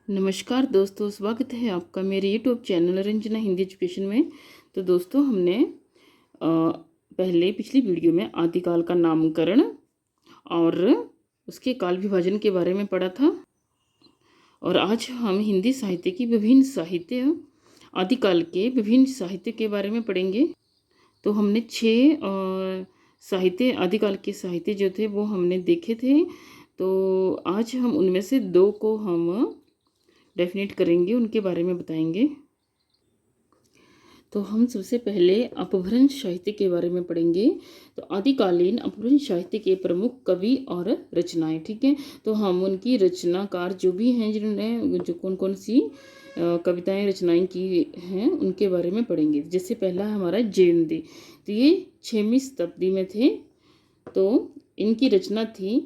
नमस्कार दोस्तों, स्वागत है आपका मेरे YouTube channel Ranjana Hindi education में। तो दोस्तों, हमने पहले पिछली वीडियो में आदिकाल का नामकरण और उसके काल विभाजन के बारे में पढ़ा था। और आज हम हिंदी साहित्य की विभिन्न साहित्य आदिकाल के विभिन्न साहित्य के बारे में पढ़ेंगे। तो हमने 6 साहित्य आदिकाल के साहित्य जो थे वो हमने देखे थे। तो आज हम उनमें से 2 को हम डेफिनेट करेंगे, उनके बारे में बताएंगे। तो हम सबसे पहले अपभ्रंश साहित्य के बारे में पढ़ेंगे। तो आदिकालीन अपभ्रंश साहित्य के प्रमुख कवि और रचनाएं, ठीक है। तो हम उनकी रचनाकार जो भी हैं, जिन्होंने जो कौन कौन सी कविताएं रचनाएं की हैं, उनके बारे में पढ़ेंगे। जैसे पहला हमारा जयंती, तो ये 6वीं शताब्दी में थे। तो इनकी रचना थी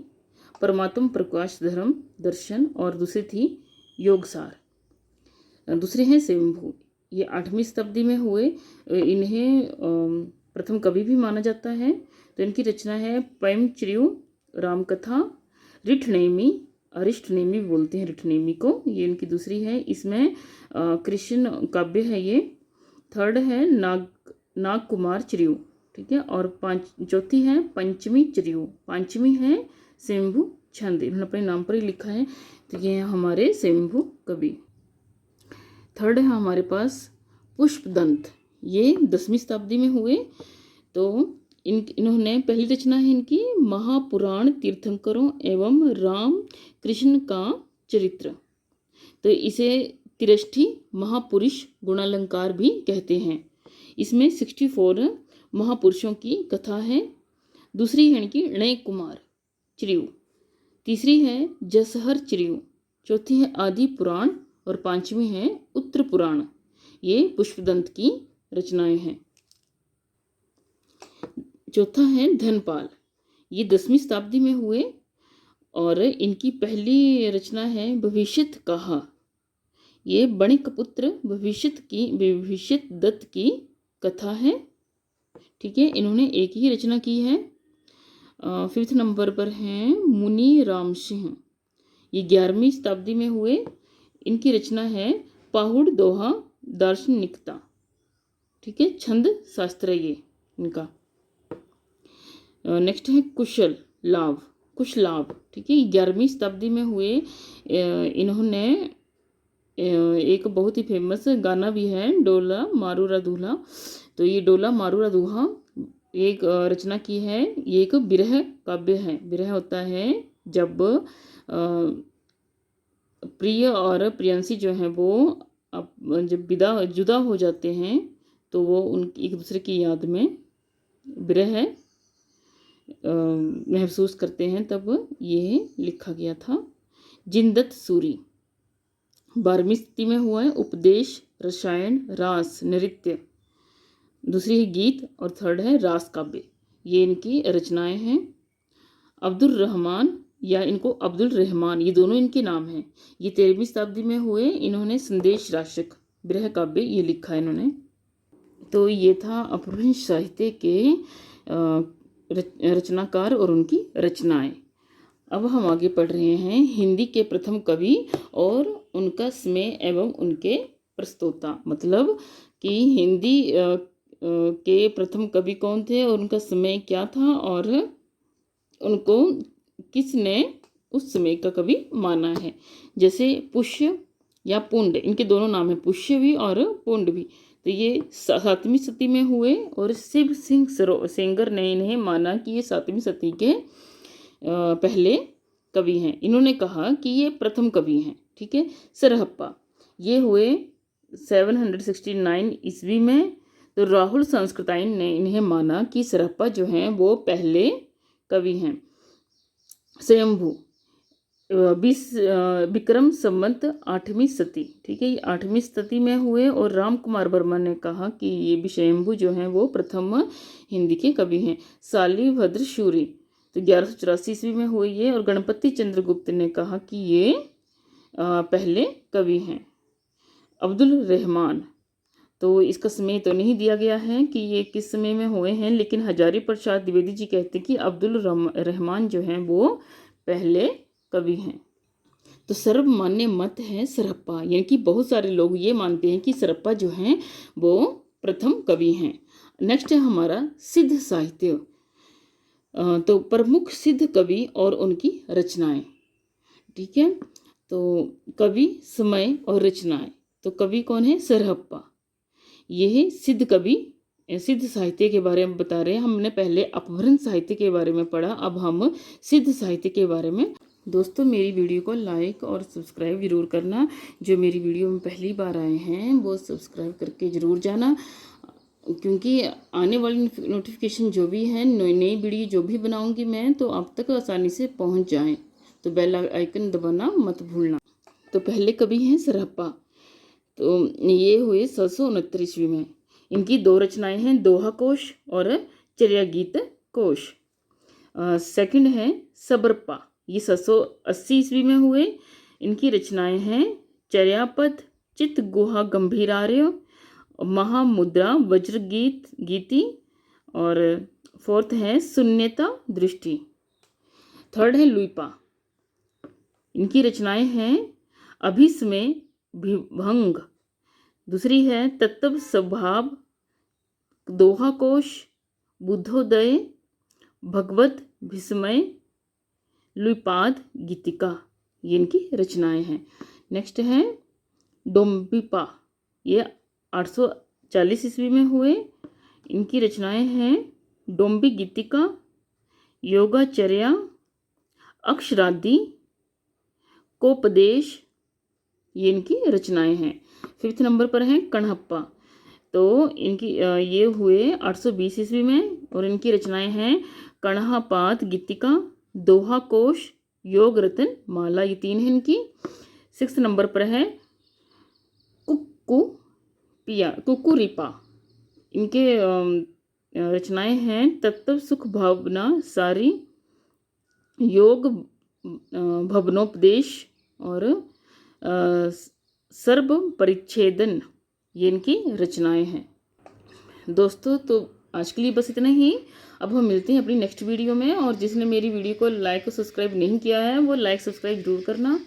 परमात्म प्रकाश धर्म दर्शन, और दूसरी थी योगसार। दूसरे हैं स्वयंभू, ये 8वीं शताब्दी में हुए। इन्हें प्रथम कवि भी माना जाता है। तो इनकी रचना है पैमच्रियु, रामकथा, रिठनेमी, अरिष्टनेमी बोलते हैं रिठनेमी को, ये इनकी दूसरी है। इसमें कृष्ण काव्य है ये। थर्ड है नाग कुमार चिरियु, ठीक है। और चौथी है पंचमी चिरियु, पांचवी है स्वयंभू छंद, इन्होंने अपने नाम पर ही लिखा है। तो ये हमारे स्वयंभू कवि। थर्ड है हमारे पास पुष्पदंत, ये 10वीं शताब्दी में हुए। तो इन्होंने पहली रचना है इनकी महापुराण तीर्थंकरों एवं राम कृष्ण का चरित्र। तो इसे तिरष्ठी महापुरुष गुणालंकार भी कहते हैं। इसमें 64 महापुरुषों की कथा है। दूसरी है इनकी णय कुमार चिरियु, तीसरी है जसहर चिरियु, चौथी है आदि पुराण, और पांचवी है उत्तर पुराण। ये पुष्पदंत की रचनाएं हैं। चौथा है धनपाल, ये 10वीं शताब्दी में हुए। और इनकी पहली रचना है भविष्यत कहा, ये बणिकपुत्र भविष्यत दत्त की कथा है, ठीक है। इन्होंने एक ही रचना की है। 5th नंबर पर हैं मुनि राम सिंह, ये 11वीं शताब्दी में हुए। इनकी रचना है पाहुड़ दोहा दार्शनिकता, ठीक है, छंद शास्त्र ये इनका। नेक्स्ट है कुशलाभ, ठीक है, 11वीं शताब्दी में हुए। इन्होंने एक बहुत ही फेमस गाना भी है डोला मारूरा दूल्हा। तो ये डोला मारूरा दूल्हा एक रचना की है। ये एक विरह काव्य है। विरह होता है जब प्रिय और प्रियंसी जो हैं वो जब जुदा हो जाते हैं, तो वो उनकी एक दूसरे की याद में विरह महसूस करते हैं, तब ये लिखा गया था। जिंदत सूरी 12वीं शताब्दी में हुआ है। उपदेश, रसायन, रास, नृत्य, दूसरी है गीत, और थर्ड है रास काव्य। ये इनकी रचनाएं हैं। अब्दुल रहमान या इनको अब्दुल रहमान, ये दोनों इनके नाम हैं। ये 13वीं शताब्दी में हुए। इन्होंने संदेश राशक विरह काव्य ये लिखा है इन्होंने। तो ये था अपभ्रंश साहित्य के रचनाकार और उनकी रचनाएं। अब हम आगे पढ़ रहे हैं हिंदी के प्रथम कवि और उनका समय एवं उनके प्रस्तोता, मतलब कि हिंदी के प्रथम कवि कौन थे और उनका समय क्या था, और उनको किसने उस समय का कवि माना है। जैसे पुष्य या पुंड, इनके दोनों नाम हैं, पुष्य भी और पुंड भी। तो ये 7वीं शताब्दी में हुए, और शिव सिंह सेंगर ने इन्हें माना कि ये 7वीं शताब्दी के पहले कवि हैं। इन्होंने कहा कि ये प्रथम कवि हैं, ठीक है। सरहप्पा, ये हुए 769 ईस्वी में। तो राहुल संस्कृतायन ने इन्हें माना कि सरहप्पा जो हैं वो पहले कवि हैं। स्वयंभू विक्रम संवत 8वीं शती, ठीक है, ये 8वीं शती में हुए। और राम कुमार वर्मा ने कहा कि ये भी स्वयंभू जो हैं वो प्रथम हिंदी के कवि हैं। शालिभद्र शूरी, तो 1184 ईस्वी में हुए ये। और गणपति चंद्रगुप्त ने कहा कि ये पहले कवि हैं। अब्दुल रहमान, तो इसका समय तो नहीं दिया गया है कि ये किस समय में हुए हैं, लेकिन हजारी प्रसाद द्विवेदी जी कहते हैं कि अब्दुल रहमान जो हैं वो पहले कवि हैं। तो सर्वमान्य मत है सरहप्पा, यानी कि बहुत सारे लोग ये मानते हैं कि सरहप्पा जो हैं वो प्रथम कवि हैं। नेक्स्ट है हमारा सिद्ध साहित्य। तो प्रमुख सिद्ध कवि और उनकी रचनाएं। ठीक है, तो कवि, समय और रचनाएं। तो कवि कौन है? सरहप्पा। ये है सिद्ध कवि। सिद्ध साहित्य के बारे में बता रहे हैं। हमने पहले अपभ्रंश साहित्य के बारे में पढ़ा, अब हम सिद्ध साहित्य के बारे में। दोस्तों, मेरी वीडियो को लाइक और सब्सक्राइब जरूर करना। जो मेरी वीडियो में पहली बार आए हैं वो सब्सक्राइब करके ज़रूर जाना, क्योंकि आने वाली नोटिफिकेशन जो भी है, नई वीडियो जो भी बनाऊंगी मैं, तो आप तक आसानी से पहुंच जाएं। तो बेल आइकन दबाना मत भूलना। तो पहले कवि हैं सरहप्पा। तो ये हुए 769 ईस्वी में। इनकी दो रचनाएं हैं, दोहा कोश और चर्या गीत कोश। सेकंड है सबरप्पा, ये 780 ईस्वी में हुए। इनकी रचनाएं हैं चर्यापद, चित्त गुहा गंभीरार्य, महामुद्रा, वज्र गीति, और फोर्थ है शून्यता दृष्टि। थर्ड है लुइपा। इनकी रचनाएं हैं अभिसमय विभंग, दूसरी है तत्व स्वभाव, दोहा कोश, बुद्धोदय, भगवत विस्मय, लुइपाद गीतिका, ये इनकी रचनाएं हैं। नेक्स्ट है डोम्बिपा, ये 840 ईस्वी में हुए। इनकी रचनाएं हैं डोम्बी गीतिका, योगाचर्या, अक्षरादि, कोपदेश, ये इनकी रचनाएं हैं। 5th नंबर पर है कणहप्पा। तो इनकी ये हुए 820 ईस्वी में, और इनकी रचनाएं हैं कणहापात गीतिका, दोहा कोश, योग रतन माला, ये 3 है इनकी। 6th नंबर पर है कुकुरिपा। इनके रचनाएं हैं तत्व सुख भावना सारी, योग भवनोपदेश, और सर्व परिच्छेदन, ये इनकी रचनाएं हैं। दोस्तों, तो आज के लिए बस इतना ही। अब हम मिलते हैं अपनी नेक्स्ट वीडियो में। और जिसने मेरी वीडियो को लाइक और सब्सक्राइब नहीं किया है वो लाइक सब्सक्राइब जरूर करना।